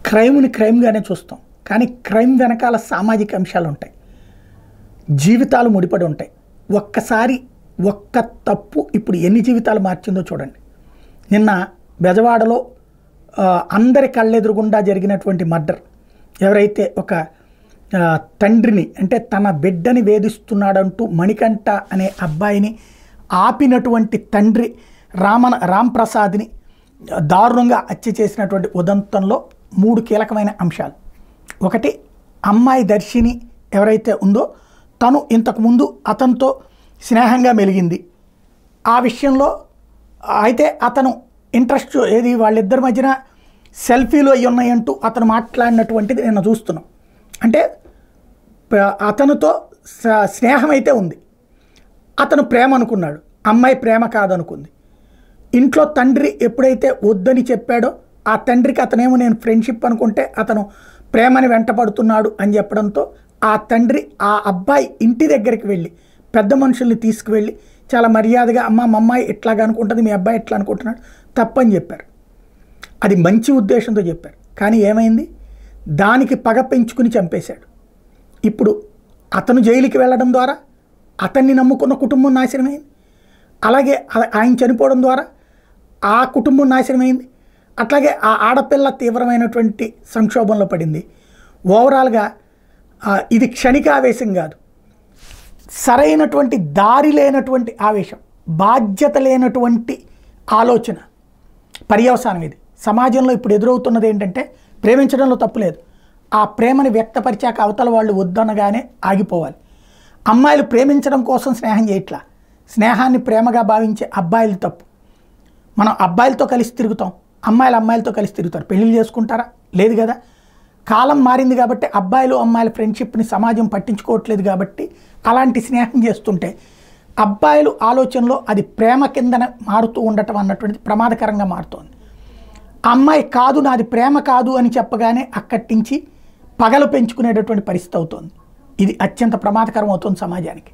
క్రైమ్ని క్రైమ్గానే చూస్తాం, కానీ క్రైమ్ వెనకాల సామాజిక అంశాలు ఉంటాయి, జీవితాలు ముడిపడి ఉంటాయి. ఒక్కసారి ఒక్క తప్పు ఇప్పుడు ఎన్ని జీవితాలు మార్చిందో చూడండి. నిన్న బెజవాడలో అందరి కళ్ళెదురుగుండా జరిగినటువంటి మర్డర్, ఎవరైతే ఒక తండ్రిని అంటే తన బిడ్డని వేధిస్తున్నాడంటూ మణికంఠ అనే అబ్బాయిని ఆపినటువంటి తండ్రి రామ్ ప్రసాద్ని దారుణంగా హత్య చేసినటువంటి ఉదంతంలో 3 కీలకమైన అంశాలు. ఒకటి, అమ్మాయి దర్శిని ఎవరైతే ఉందో తను ఇంతకుముందు అతనితో స్నేహంగా మెలిగింది. ఆ విషయంలో అయితే అతను ఇంట్రెస్ట్ ఏది వాళ్ళిద్దరి మధ్యన సెల్ఫీలు అయ్యి ఉన్నాయంటూ అతను మాట్లాడినటువంటిది నిన్న చూస్తున్నాం. అంటే అతనితో స్నేహం అయితే ఉంది, అతను ప్రేమ అనుకున్నాడు, అమ్మాయి ప్రేమ కాదనుకుంది. ఇంట్లో తండ్రి ఎప్పుడైతే వద్దని చెప్పాడో ఆ తండ్రికి అతనేమో నేను ఫ్రెండ్షిప్ అనుకుంటే అతను ప్రేమని వెంటపడుతున్నాడు అని చెప్పడంతో ఆ తండ్రి ఆ అబ్బాయి ఇంటి దగ్గరికి వెళ్ళి పెద్ద మనుషుల్ని తీసుకువెళ్ళి చాలా మర్యాదగా మా అమ్మాయి ఇట్లాగా అనుకుంటుంది, మీ అబ్బాయి ఎట్లా అనుకుంటున్నాడు, తప్పని చెప్పారు. అది మంచి ఉద్దేశంతో చెప్పారు, కానీ ఏమైంది, దానికి పగ పెంచుకుని చంపేశాడు. ఇప్పుడు అతను జైలుకి వెళ్ళడం ద్వారా అతన్ని నమ్ముకున్న కుటుంబం నాశనమైంది, అలాగే ఆయన చనిపోవడం ద్వారా ఆ కుటుంబం నాశనమైంది, అట్లాగే ఆ ఆడపిల్ల తీవ్రమైనటువంటి సంక్షోభంలో పడింది. ఓవరాల్గా ఇది క్షణిక ఆవేశం కాదు, సరైనటువంటి దారి లేనటువంటి ఆవేశం, బాధ్యత లేనటువంటి ఆలోచన పర్యవసానం ఇది. సమాజంలో ఇప్పుడు ఎదురవుతున్నది ఏంటంటే, ప్రేమించడంలో తప్పు లేదు, ఆ ప్రేమని వ్యక్తపరిచాక అవతల వాళ్ళు వద్దనగానే ఆగిపోవాలి. అమ్మాయిలు ప్రేమించడం కోసం స్నేహం చేయట్లా, స్నేహాన్ని ప్రేమగా భావించే అబ్బాయిలు తప్పు. మనం అబ్బాయిలతో కలిసి తిరుగుతాం, అమ్మాయిలతో కలిసి తిరుగుతారు, పెళ్ళిళ్ళు చేసుకుంటారా? లేదు కదా. కాలం మారింది కాబట్టి అబ్బాయిలు అమ్మాయిల ఫ్రెండ్షిప్ని సమాజం పట్టించుకోవట్లేదు కాబట్టి అలాంటి స్నేహం చేస్తుంటే అబ్బాయిలు ఆలోచనలో అది ప్రేమ కిందన మారుతూ ఉండటం అన్నటువంటిది ప్రమాదకరంగా మారుతోంది. అమ్మాయి కాదు నాది ప్రేమ కాదు అని చెప్పగానే అక్కడి నుంచి పగలు పెంచుకునేటటువంటి పరిస్థితి అవుతుంది. ఇది అత్యంత ప్రమాదకరం అవుతుంది సమాజానికి.